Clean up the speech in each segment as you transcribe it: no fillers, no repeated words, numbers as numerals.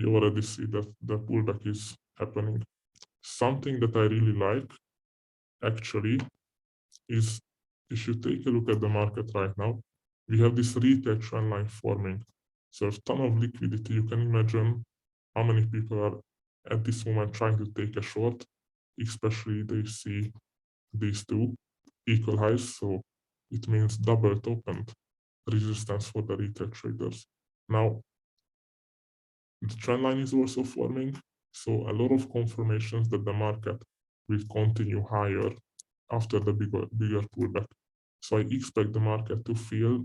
we already see that the pullback is happening. Something that I really like, actually, is if you take a look at the market right now, we have this retail trend line forming. So a ton of liquidity. You can imagine how many people are at this moment trying to take a short, especially they see these two equal highs. So it means double top and resistance for the retail traders. Now, the trend line is also forming. So a lot of confirmations that the market will continue higher after the bigger pullback. So I expect the market to fill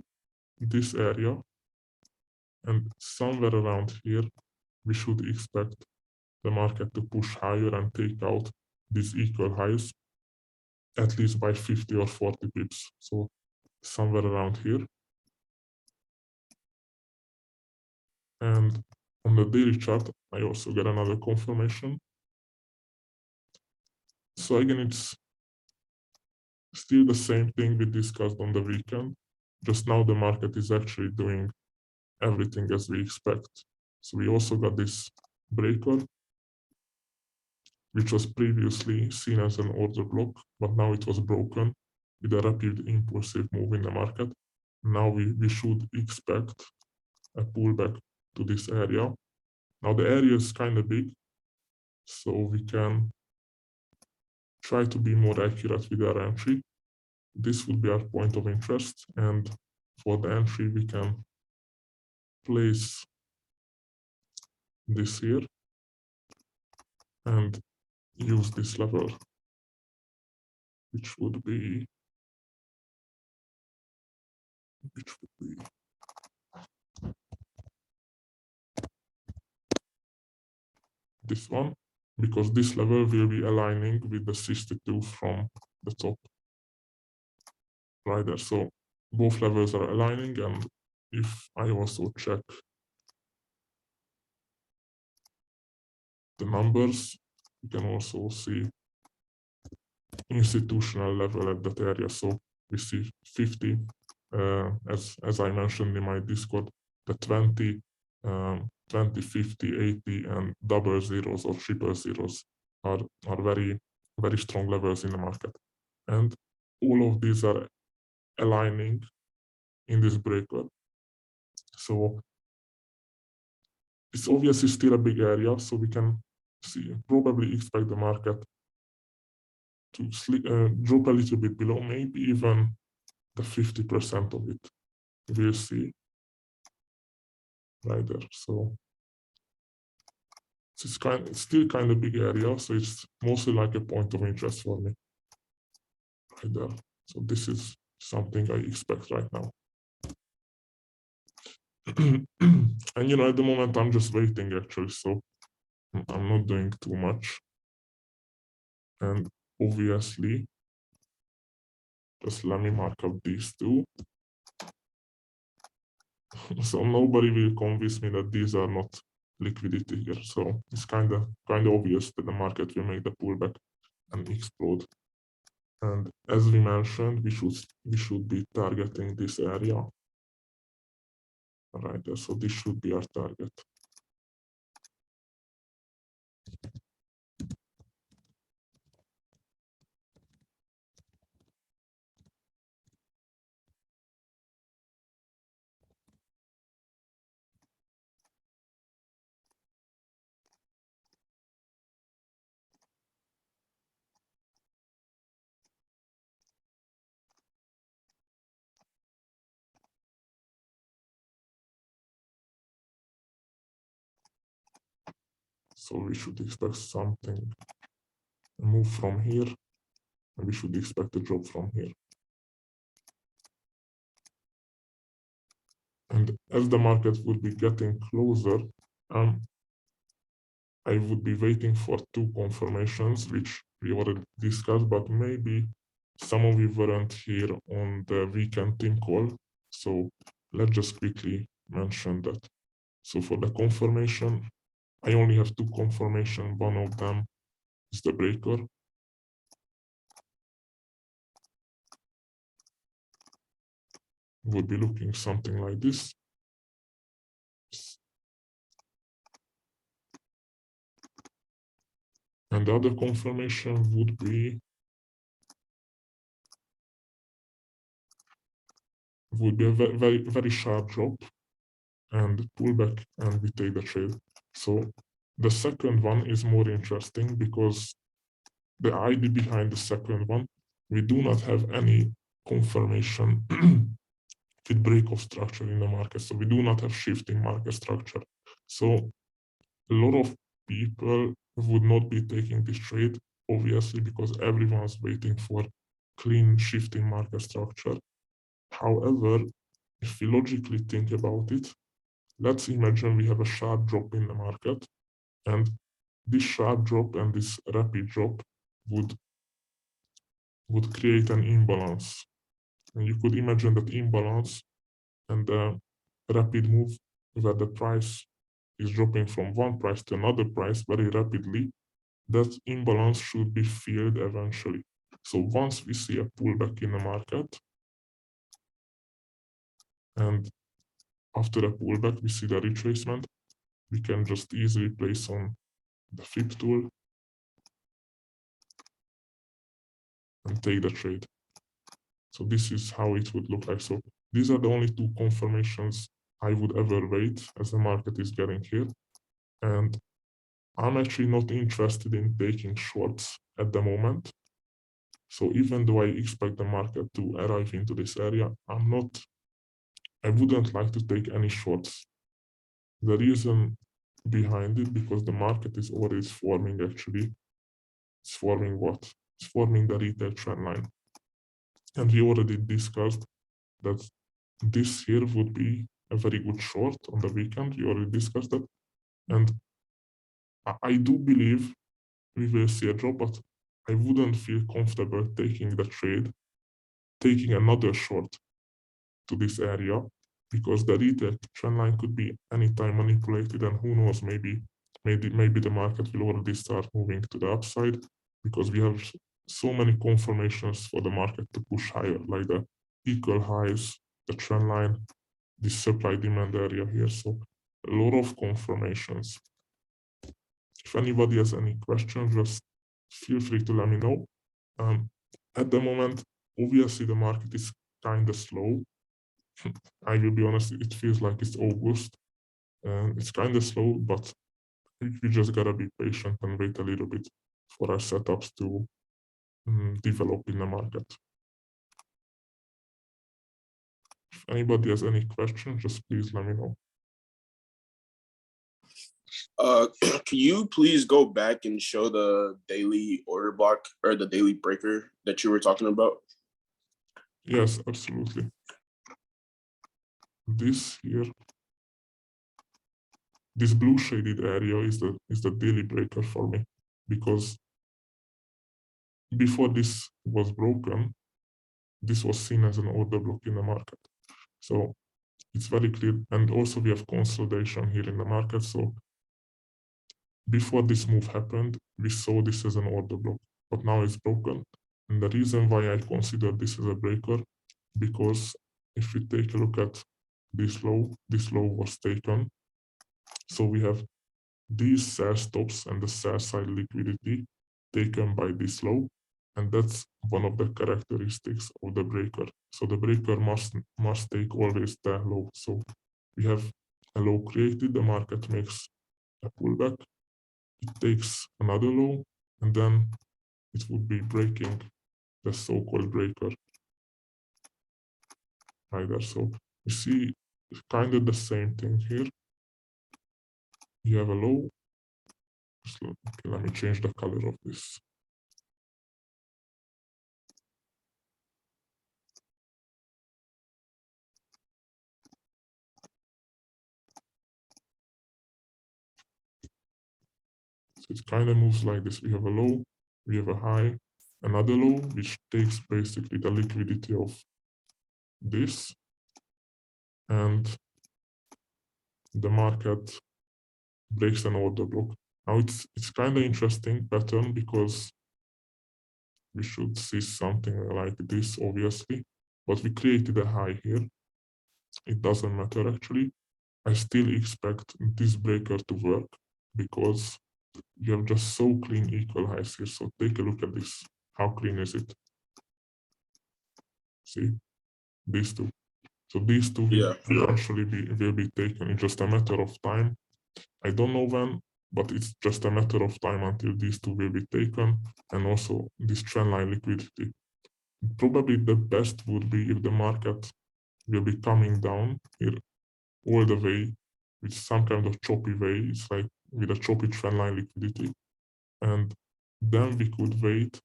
this area, and somewhere around here, we should expect the market to push higher and take out these equal highs, at least by 50 or 40 pips. So somewhere around here. And on the daily chart, I also get another confirmation. So again, it's still the same thing we discussed on the weekend. Just now the market is actually doing everything as we expect. So we also got this breaker, which was previously seen as an order block, but now it was broken with a rapid impulsive move in the market. Now we should expect a pullback to this area. Now the area is kind of big, so we can try to be more accurate with our entry. This would be our point of interest, and for the entry we can place this here and use this level, which would be this one, because this level will be aligning with the 62 from the top right there. So both levels are aligning, and if I also check the numbers, you can also see institutional level at that area. So we see 50, as I mentioned in my Discord, the 20, 20, 50, 80, and double zeros or triple zeros are very, very strong levels in the market. And all of these are aligning in this breaker. So it's obviously still a big area, so we can probably expect the market to drop a little bit below, maybe even the 50% of it. We'll see right there. So it's still kind of big area, so it's mostly like a point of interest for me right there. So this is something I expect right now. And at the moment I'm just waiting actually, so I'm not doing too much. And obviously, just let me mark up these two. So nobody will convince me that these are not liquidity here. So it's kind of obvious that the market will make the pullback and explode. And as we mentioned, we should be targeting this area right there. So this should be our target. So we should expect something, a move from here, and we should expect a drop from here. And as the market would be getting closer, I would be waiting for two confirmations, which we already discussed, but maybe some of you weren't here on the weekend team call. So let's just quickly mention that. So for the confirmation, I only have two confirmation. One of them is the breaker. Would be looking something like this. And the other confirmation would be a very sharp drop and pullback, and we take the trade. So the second one is more interesting because the idea behind the second one, we do not have any confirmation with break of structure in the market. So we do not have shifting market structure. So a lot of people would not be taking this trade, obviously, because everyone's waiting for clean shifting market structure. However, if we logically think about it, let's imagine we have a sharp drop in the market, and this sharp drop and this rapid drop would create an imbalance. And you could imagine that imbalance and the rapid move where the price is dropping from one price to another price very rapidly, that imbalance should be filled eventually. So once we see a pullback in the market, and after a pullback we see the retracement, we can just easily place on the flip tool and take the trade. So this is how it would look like. So these are the only two confirmations I would ever wait as the market is getting here. And I'm actually not interested in taking shorts at the moment. So even though I expect the market to arrive into this area, I wouldn't like to take any shorts. The reason behind it, because the market is already forming actually. It's forming what? It's forming the retail trend line. And we already discussed that this here would be a very good short on the weekend. We already discussed that. And I do believe we will see a drop, but I wouldn't feel comfortable taking the trade, taking another short to this area, because the retail trend line could be anytime manipulated, and who knows, maybe the market will already start moving to the upside, because we have so many confirmations for the market to push higher, like the equal highs, the trend line, this supply demand area here. So a lot of confirmations. If anybody has any questions, just feel free to let me know. At the moment, obviously the market is kind of slow. I will be honest, it feels like it's August and it's kind of slow, but we just gotta be patient and wait a little bit for our setups to develop in the market. If anybody has any questions, just please let me know. Can you please go back and show the daily order block or the daily breaker that you were talking about? Yes, absolutely. This here, this blue shaded area is the daily breaker for me, because before this was broken, this was seen as an order block in the market. So it's very clear. And also we have consolidation here in the market. So before this move happened, we saw this as an order block, but now it's broken. And the reason why I consider this as a breaker, because if we take a look at this low was taken. So we have these sell stops and the sell side liquidity taken by this low, and that's one of the characteristics of the breaker. So the breaker must take always the low. So we have a low created, the market makes a pullback, it takes another low, and then it would be breaking the so-called breaker either. So you see kind of the same thing here. You have a low. Okay, let me change the color of this. So it kind of moves like this. We have a low, we have a high, another low, which takes basically the liquidity of this, and the market breaks an order block. Now it's kind of interesting pattern, because we should see something like this, obviously, but we created a high here. It doesn't matter actually. I still expect this breaker to work, because you have just so clean equal highs here. So take a look at this. How clean is it? See, these two. So these two will eventually will be taken. It's just a matter of time. I don't know when, but it's just a matter of time until these two will be taken, and also this trendline liquidity. Probably the best would be if the market will be coming down here all the way with some kind of choppy way. It's like with a choppy trendline liquidity, and then we could wait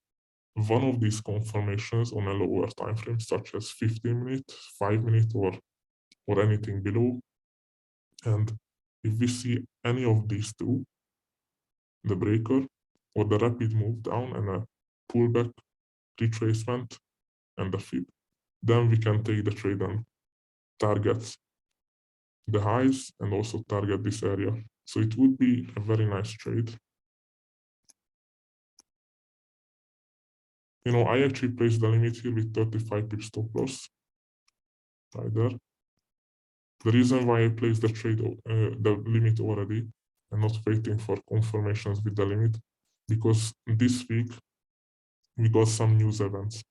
one of these confirmations on a lower time frame, such as 15 minutes, 5 minutes, or anything below. And if we see any of these two, the breaker or the rapid move down and a pullback, retracement, and the fib, then we can take the trade and target the highs and also target this area. So it would be a very nice trade. You know, I actually placed the limit here with 35 pips stop loss right there. The reason why I placed the trade, the limit already, and not waiting for confirmations with the limit, because this week we got some news events,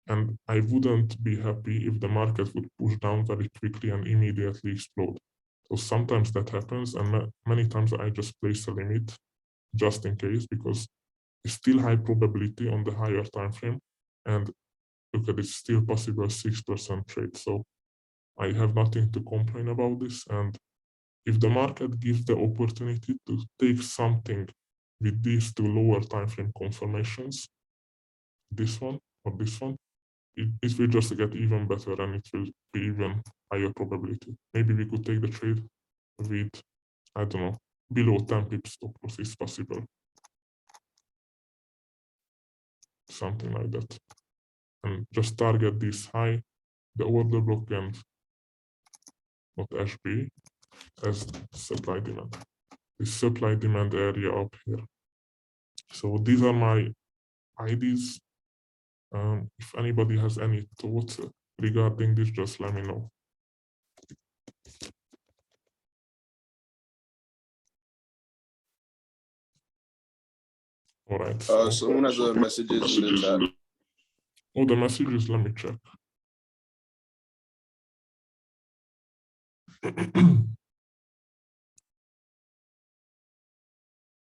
and I wouldn't be happy if the market would push down very quickly and immediately explode. So sometimes that happens, and many times I just place a limit just in case, because it's still high probability on the higher time frame, and look at it's still possible 6% trade. So I have nothing to complain about this. And if the market gives the opportunity to take something with these two lower time frame confirmations, this one or this one, it will just get even better, and it will be even higher probability. Maybe we could take the trade with, I don't know, below 10 pips stop loss is possible. Something like that. And just target this high, the order block, and not HB as supply demand. This supply demand area up here. So these are my ideas. If anybody has any thoughts regarding this, just let me know. All right. Someone has the messages in the chat. Oh, the messages, let me check.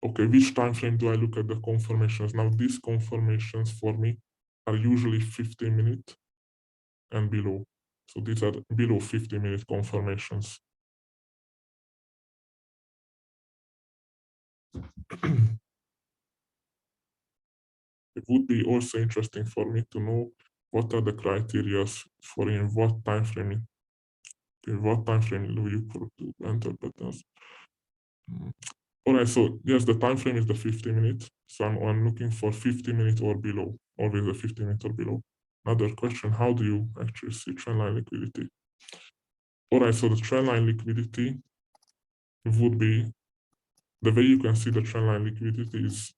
Okay, which time frame do I look at the confirmations? Now, these confirmations for me are usually 15 minutes and below. So these are below 50-minute confirmations. It would be also interesting for me to know what are the criteria for in what time frame do you enter patterns. All right, so yes, the time frame is the 50 minutes. So I'm looking for 50 minutes or below, always the 50 minutes or below. Another question, how do you actually see trendline liquidity? All right, so the trendline liquidity would be, the way you can see the trendline liquidity is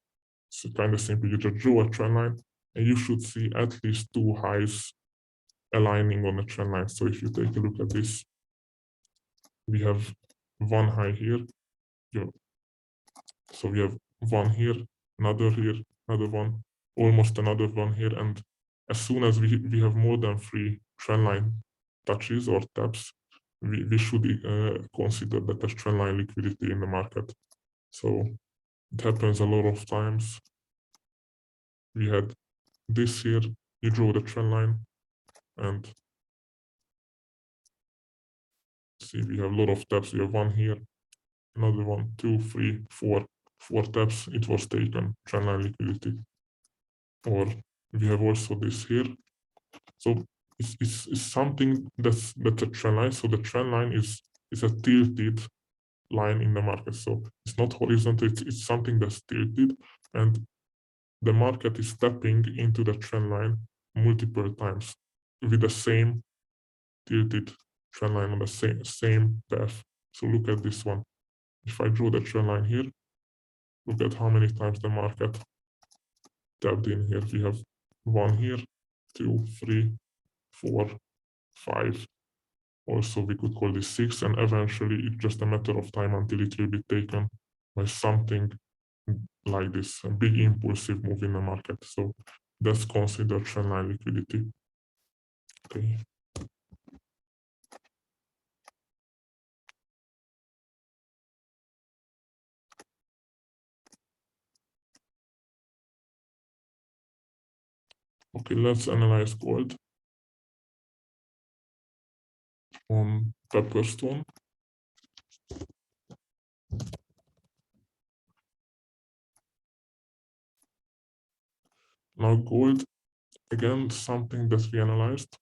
kind of simple. You just draw a trendline and you should see at least two highs aligning on the trendline. So if you take a look at this, we have one high here. So we have one here, another here, another one, almost another one here. And as soon as we have more than 3 trendline touches or taps, we should consider that as trendline liquidity in the market. So it happens a lot of times. We had this here, you draw the trend line, and see we have a lot of taps. We have one here, another one, 2, 3, 4 taps. It was taken, trend line liquidity. Or we have also this here. So it's something that's a trend line. So the trend line is a tilted line in the market. So it's not horizontal, it's something that's tilted, and the market is stepping into the trend line multiple times with the same tilted trend line on the same path. So look at this one. If I draw the trend line here, look at how many times the market tapped in here. We have 1 here, 2, 3, 4, 5. Also, we could call this 6, and eventually it's just a matter of time until it will be taken by something like this, a big impulsive move in the market. So that's considered trendline liquidity. Okay. Okay, let's analyze gold on Pepperstone. Now gold, again, something that we analyzed.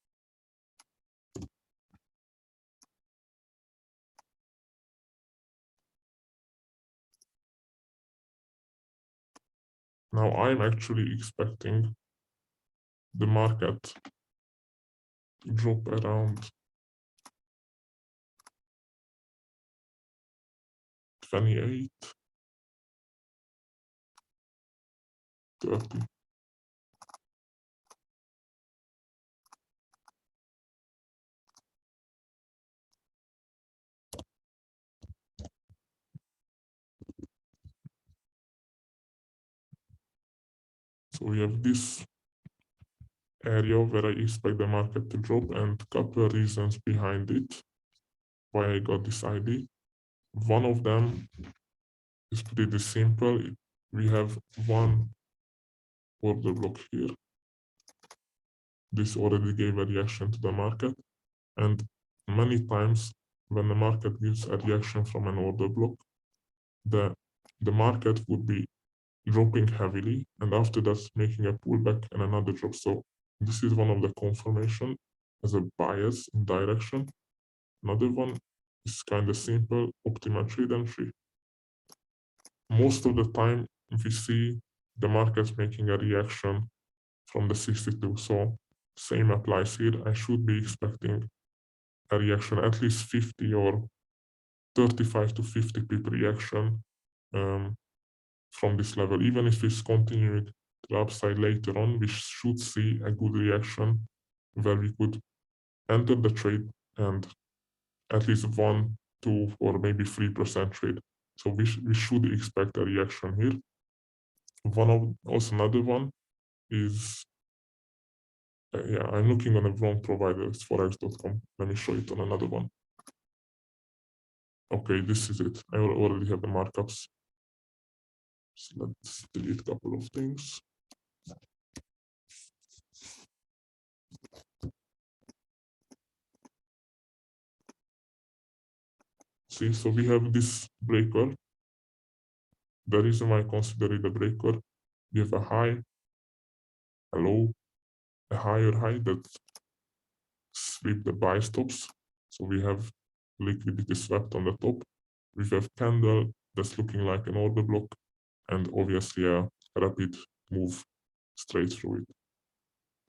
Now I'm actually expecting the market to drop around 28, 30. So we have this area where I expect the market to drop, and a couple of reasons behind it, why I got this ID. One of them is pretty simple. We have one order block here. This already gave a reaction to the market, and many times when the market gives a reaction from an order block, the market would be dropping heavily, and after that making a pullback and another drop. So this is one of the confirmation as a bias in direction. Another one is kind of simple, optimal trade entry. Most of the time we see the market making a reaction from the 62. So same applies here. I should be expecting a reaction, at least 50 or 35 to 50 pip reaction from this level. Even if it's continuing to the upside later on, we should see a good reaction where we could enter the trade and at least 1, 2, or maybe 3% trade. So we should expect a reaction here. Also another one is, yeah, I'm looking on a wrong provider, it's forex.com. Let me show it on another one. Okay, this is it. I already have the markups. So let's delete a couple of things. See, so we have this breaker. The reason why I consider it a breaker, we have a high, a low, a higher high that sweep the buy stops. So we have liquidity swept on the top. We have candle that's looking like an order block, and obviously a rapid move straight through it.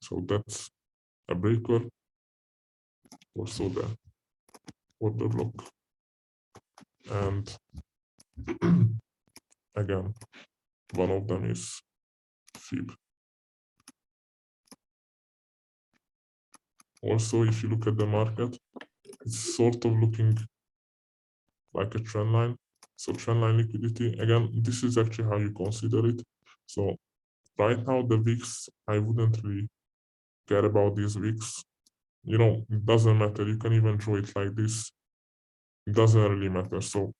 So that's a breaker, also the order block. And again, one of them is fib. Also, if you look at the market, it's sort of looking like a trend line. So trend line liquidity, again, this is actually how you consider it. So right now, the wicks, I wouldn't really care about these wicks. You know, it doesn't matter. You can even draw it like this. It doesn't really matter. So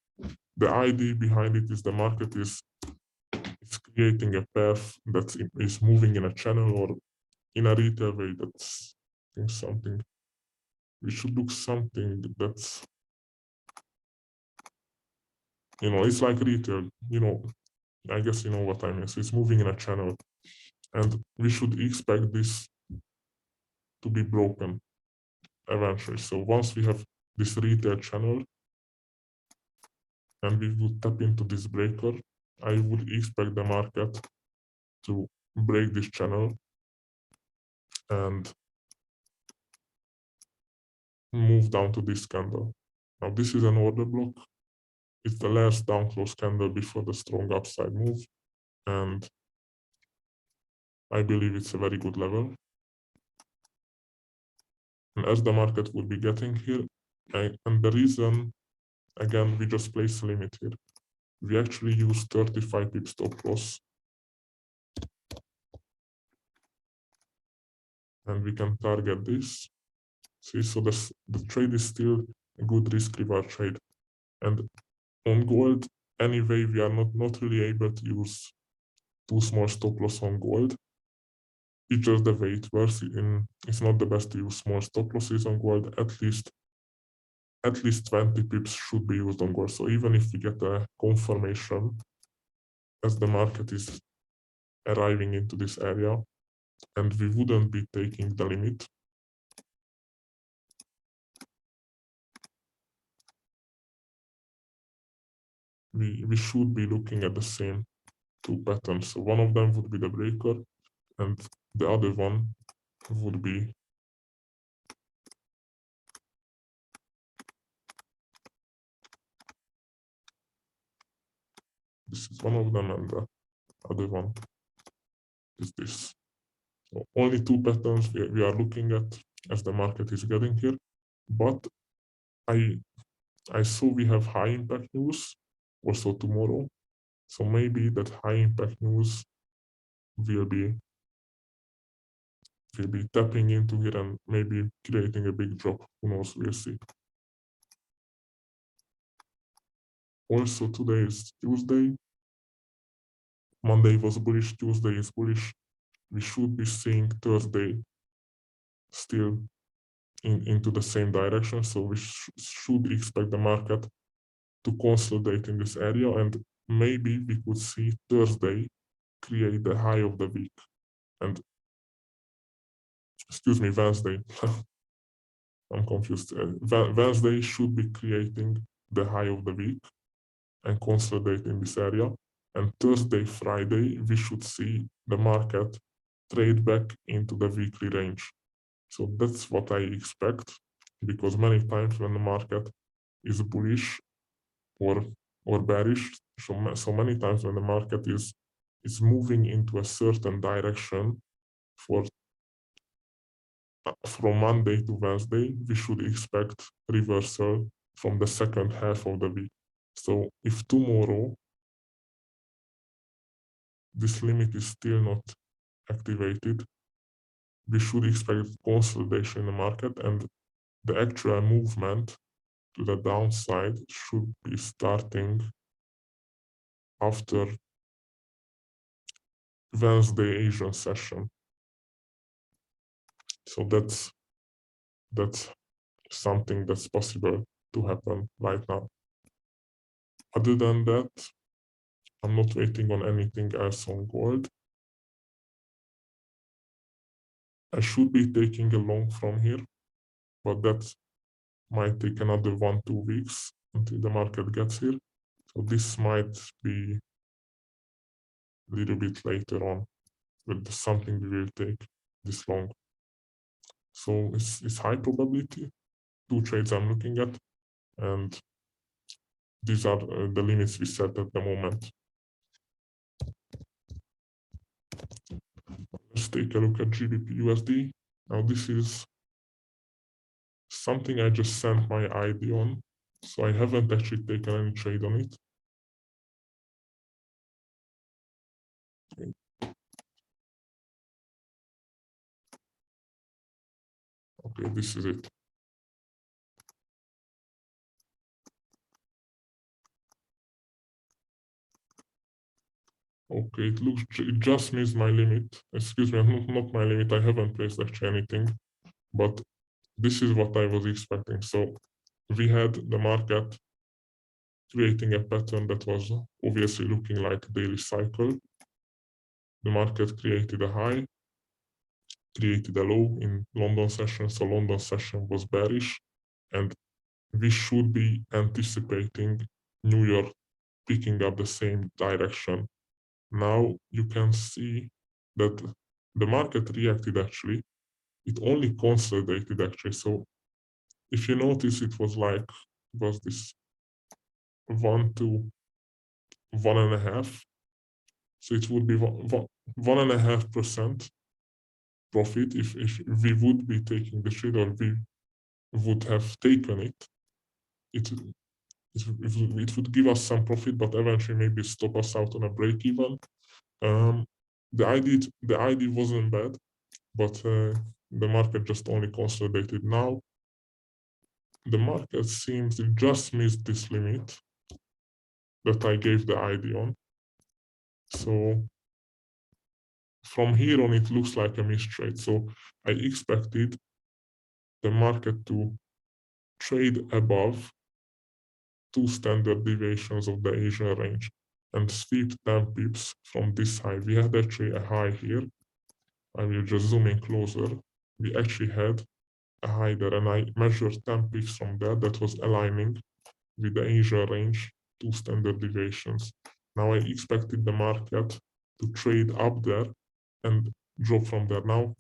the idea behind it is the market is creating a path that is moving in a channel or in a retail way. That's something. We should look something that's, you know, it's like retail, you know, I guess you know what I mean. So it's moving in a channel, and we should expect this to be broken eventually. So once we have this retail channel and we would tap into this breaker, I would expect the market to break this channel and move down to this candle. Now this is an order block. It's the last down close candle before the strong upside move, and I believe it's a very good level. And as the market will be getting here, and the reason, again, we just place a limit here. we actually use 35 pip stop loss. And we can target this. See, so the trade is still a good risk reward trade. And on gold, anyway, we are not really able to use too small stop loss on gold. It's just the way it works. It's not the best to use small stop losses on gold. At least 20 pips should be used on gold. So even if we get a confirmation as the market is arriving into this area, and we wouldn't be taking the limit, we should be looking at the same two patterns. So one of them would be the breaker, and the other one would be this is one of them, and the other one is this. So only two patterns we are looking at as the market is getting here. But I saw we have high impact news also tomorrow. So maybe that high impact news will be tapping into here and maybe creating a big drop. Who knows? We'll see. Also, today is Tuesday. Monday was bullish, Tuesday is bullish. We should be seeing Thursday still into the same direction. So we should expect the market to consolidate in this area, and maybe we could see Thursday create the high of the week. And excuse me, Wednesday. I'm confused. Wednesday should be creating the high of the week and consolidate in this area. And Thursday, Friday, we should see the market trade back into the weekly range. So that's what I expect, because many times when the market is bullish or bearish, so many times when the market is moving into a certain direction from Monday to Wednesday, we should expect reversal from the second half of the week. So if tomorrow this limit is still not activated, we should expect consolidation in the market, and the actual movement to the downside should be starting after Wednesday Asian session. So that's something that's possible to happen right now. Other than that, I'm not waiting on anything else on gold. I should be taking a long from here, but that might take another 1-2 weeks until the market gets here. So this might be a little bit later on, but something we will take this long. So it's high probability. 2 trades I'm looking at, and these are the limits we set at the moment. Let's take a look at GBP USD. Now this is something I just sent my ID on, so I haven't actually taken any trade on it. Okay, this is it. Okay, it just missed my limit. Excuse me, not my limit. I haven't placed actually anything, but this is what I was expecting. So we had the market creating a pattern that was obviously looking like a daily cycle. The market created a high, created a low in London session. So London session was bearish, and we should be anticipating New York picking up the same direction. Now you can see that the market reacted actually. It only consolidated actually. So if you notice, it was this 1 to 1.5. So it would be 1.5% profit if we would be taking the trade, or we would have taken it. it would give us some profit, but eventually maybe stop us out on a break even. The idea wasn't bad, but the market just only consolidated. Now the market seems to just missed this limit that I gave the ID on. So from here on, it looks like a missed trade. So I expected the market to trade above 2 standard deviations of the Asian range and sweep 10 pips from this high. We had actually a high here. I will just zoom in closer. We actually had a high there, and I measured 10 pips from there that was aligning with the Asia range 2 standard deviations. Now I expected the market to trade up there and drop from there. Now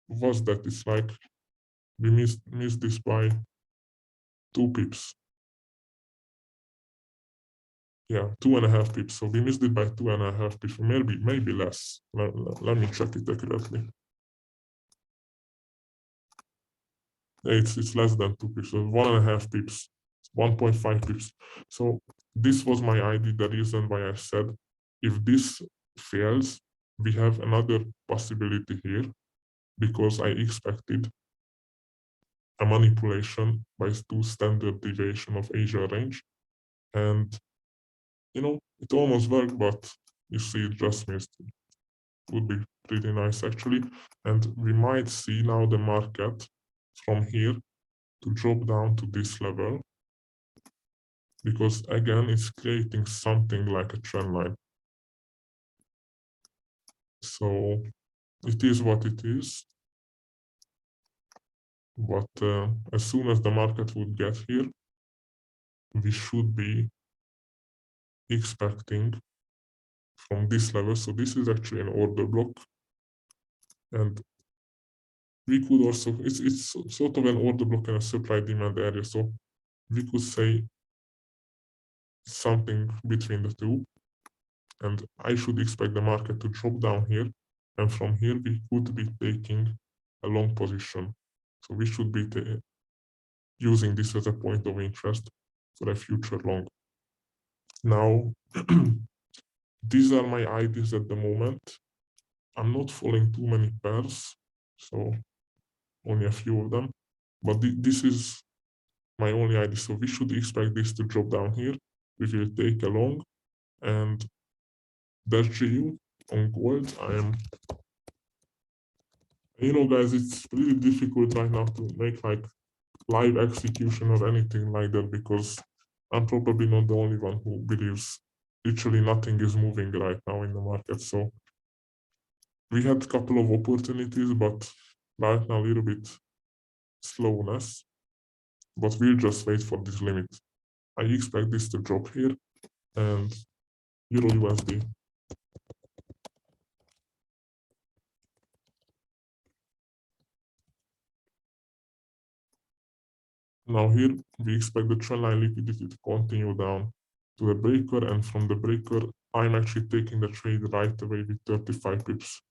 was that it's like we missed this by 2 pips. Yeah, 2.5 pips. So we missed it by 2.5 pips, maybe less. Let me check it accurately. It's less than 2 pips, so 1.5 pips, 1.5 pips. So this was my idea, the reason why I said if this fails, we have another possibility here, because I expected a manipulation by 2 standard deviation of Asia range, and it almost worked, but you see it just missed. It would be pretty nice actually, and we might see now the market from here to drop down to this level, because again it's creating something like a trend line. So it is what it is, but as soon as the market would get here, we should be expecting from this level. So this is actually an order block, and we could also, it's sort of an order block and a supply demand area, so we could say something between the two, and I should expect the market to drop down here, and from here we could be taking a long position. So we should be using this as a point of interest for a future long. Now, these are my ideas at the moment. I'm not following too many pairs, so only a few of them, but this is my only idea. So we should expect this to drop down here. We will take a long, and that's GU on gold. Guys, it's really difficult right now to make like live execution or anything like that, because I'm probably not the only one who believes literally nothing is moving right now in the market. So we had a couple of opportunities, but right now a little bit slowness, but we'll just wait for this limit. I expect this to drop here, and Euro USD. Now here we expect the trendline liquidity to continue down to the breaker, and from the breaker I'm actually taking the trade right away with 35 pips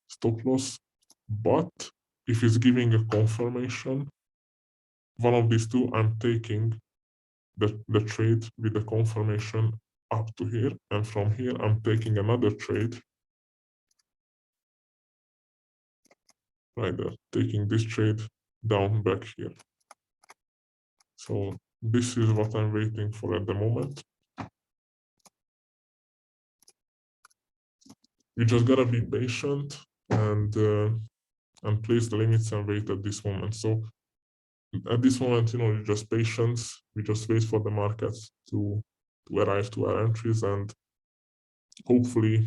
stop loss. But if it's giving a confirmation, one of these two, I'm taking the trade with the confirmation up to here, and from here I'm taking another trade right there, taking this trade down back here. So this is what I'm waiting for at the moment. We just gotta be patient and place the limits and wait at this moment. So at this moment, just patience. We just wait for the markets to arrive to our entries, and hopefully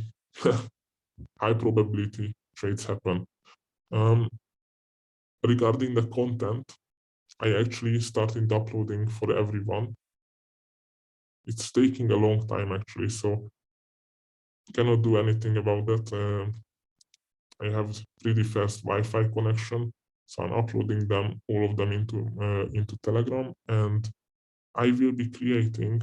high probability trades happen. Regarding the content, I actually started uploading for everyone. It's taking a long time actually, so cannot do anything about that. I have pretty fast Wi-Fi connection, so I'm uploading them, all of them, into Telegram, and I will be creating,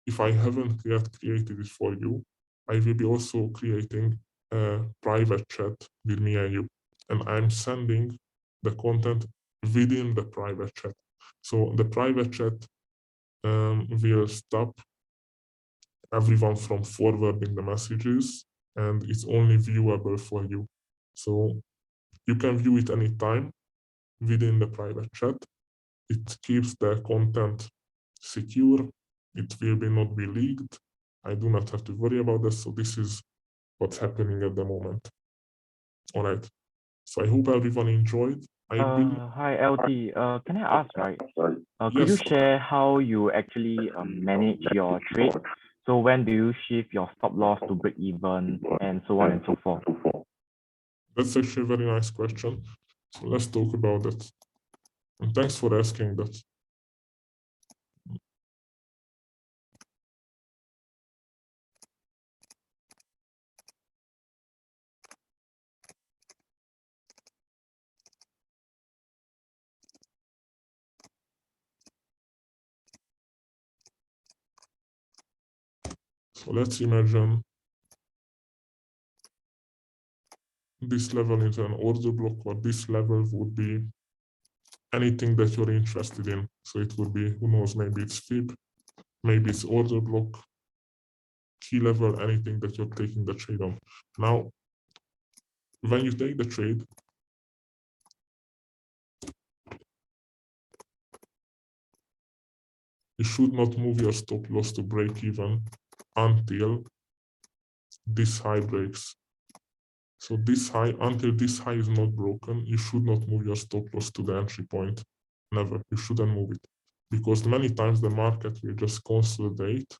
if I haven't yet created it for you, I will be also creating a private chat with me and you, and I'm sending the content within the private chat. So the private chat will stop everyone from forwarding the messages, and it's only viewable for you. So you can view it anytime within the private chat. It keeps the content secure. It will not be leaked. I do not have to worry about this. So this is what's happening at the moment. All right. So I hope everyone enjoyed. I believe, Hi, LT. Can I ask, right? Could you yes, share how you actually manage your trade? So when do you shift your stop loss to break even and so on and so forth? that's actually a very nice question. So let's talk about that. And thanks for asking that. So let's imagine this level is an order block, or this level would be anything that you're interested in. So it would be, who knows, maybe it's fib, maybe it's order block, key level, anything that you're taking the trade on. Now, when you take the trade, you should not move your stop loss to break even until this high breaks. So this high, until this high is not broken, you should not move your stop loss to the entry point. Never. You shouldn't move it, because many times the market will just consolidate.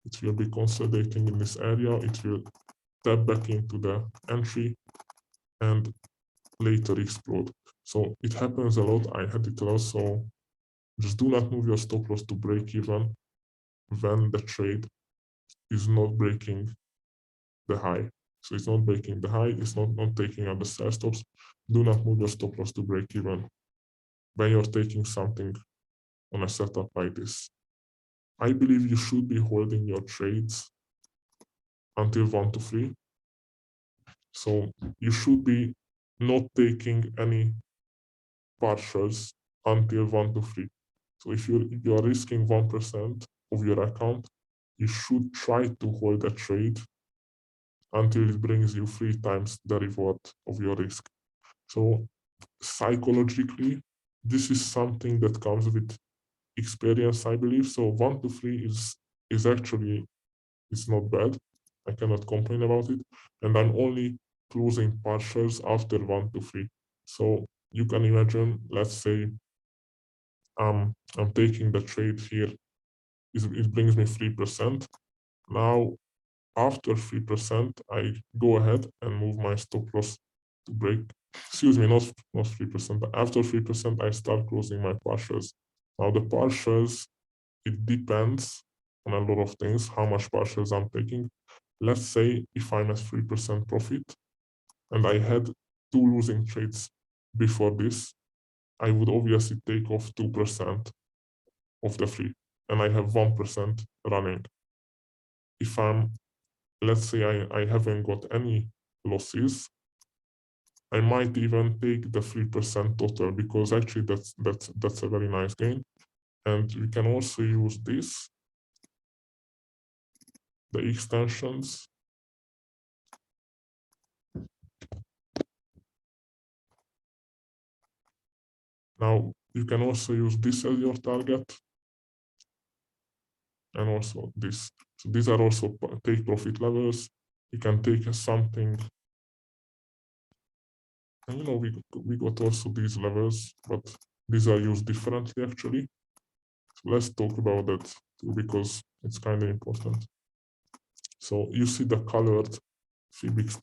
It will be consolidating in this area. It will tap back into the entry and later explode. So it happens a lot. I had it also. Just do not move your stop loss to break even when the trade is not breaking the high. So it's not breaking the high, it's not taking out the sell stops. Do not move your stop loss to break even when you're taking something on a setup like this. I believe you should be holding your trades until 1 to 3. So you should be not taking any partials until 1 to 3. So if you're risking 1% of your account, you should try to hold a trade until it brings you 3 times the reward of your risk. So psychologically, this is something that comes with experience, I believe. So 1 to 3 is actually, it's not bad. I cannot complain about it. And I'm only closing partials after 1 to 3. So you can imagine, let's say I'm taking the trade here. It brings me 3%. Now, after 3%, I go ahead and move my stop loss to break. Excuse me, not 3%. After 3%, I start closing my partials. Now, the partials, it depends on a lot of things, how much partials I'm taking. Let's say if I'm at 3% profit and I had 2 losing trades before this, I would obviously take off 2% of the 3, and I have 1% running. If let's say I haven't got any losses, I might even take the 3% total, because actually that's a very nice gain. And we can also use this, the extensions. Now you can also use this as your target, and also this. So these are also take profit levels. You can take something, and we got also these levels, but these are used differently actually. So let's talk about that too, because it's kind of important. So you see the colored fib extension.